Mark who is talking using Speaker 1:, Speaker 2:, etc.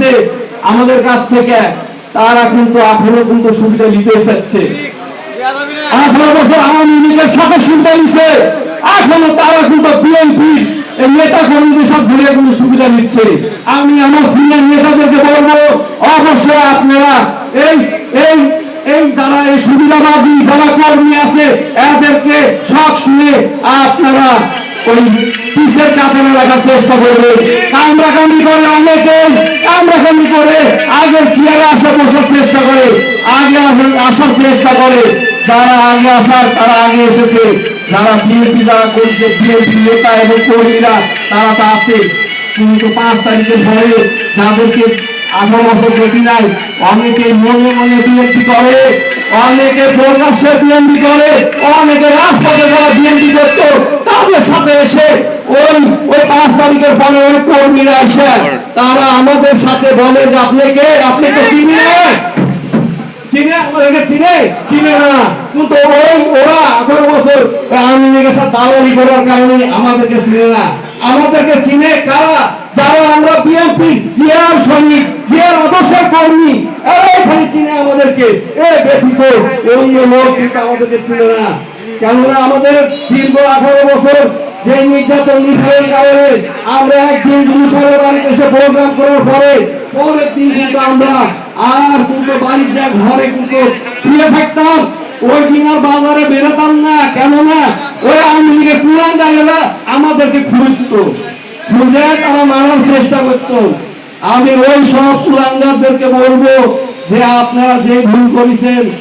Speaker 1: নিছে আমাদের কাছ থেকে, তারা কিন্তু এখনো কিন্তু সুবিধা নিতে চাচ্ছে। 18 বছর আওয়ামী লীগের সাথে সুবিধা নিছে, এখনো তারা কিন্তু বিএনপি নেতা কর্মীদের সাথে ঘুরে কিন্তু সুবিধা নিচ্ছে। আমি আমার সিনিয়র নেতাদেরকে বলবো, অবশ্যই আপনারা এই এই এই যারা এই সুবিধাবাদী যারা কর্মী আছে এদেরকে সব শুনে আপনারা ওই পিছের কাতারে রাখার চেষ্টা করবে। কামড়াকামড়ি করে অনেকেই, কামড়াকামড়ি করে আগের চেয়ারে আসা বসার চেষ্টা করে, আগে আসার চেষ্টা করে। যারা আগে আসার তারা আগে এসেছে, যারা বিএনপি যারা করছে বিএনপি নেতা এবং কর্মীরা তারা তো আছে, কিন্তু 5 তারিখের পরে যাদেরকে 18 বছর দেখি নাই, অনেকে মনে মনে বিএনপি করে, অনেকে প্রকাশ্যে বিএনপি করে, অনেকে রাজপথে যারা বিএনপি করত তাদের সাথে এসে ওই 5 তারিখের পরে ওই কর্মীরা এসে তারা আমাদের সাথে বলে যে আপনি তো চিনি না, চিনে আমাদেরকে চিনে না, কিন্তু ওরা 18 বছর আওয়ামী লীগের সাথে দালালি করার কারণে আমাদেরকে চিনে না। আমাদেরকে চিনে কারা? যারা আমরা বিএনপি জিয়ার সৈনিক, জিয়ার আদর্শের কর্মী, এইখানে চিনে আমাদেরকে। ব্যতীত অন্য লোক কিন্তু আমাদেরকে চিনে না। কেননা আমাদের দীর্ঘ 18 বছর যে নির্যাতন নিপীড়নের কারণে আমরা একদিন গুরুসাহের বাড়িতে এসে প্রোগ্রাম করার পরের দিন কিন্তু আমরা আর কিন্তু বাড়ির যা ঘরে কিন্তু শুয়ে থাকতাম, ওই দিন আর বাজারে বেরোতাম না। কেননা ওই আওয়ামী লীগের কুলাঙ্গারেরা আমাদেরকে খুঁজতো, খুঁজে তারা মারার চেষ্টা করতো। আমি ওই সব কুলাঙ্গারদেরকে বলবো যে আপনারা যে ভুল করেছেন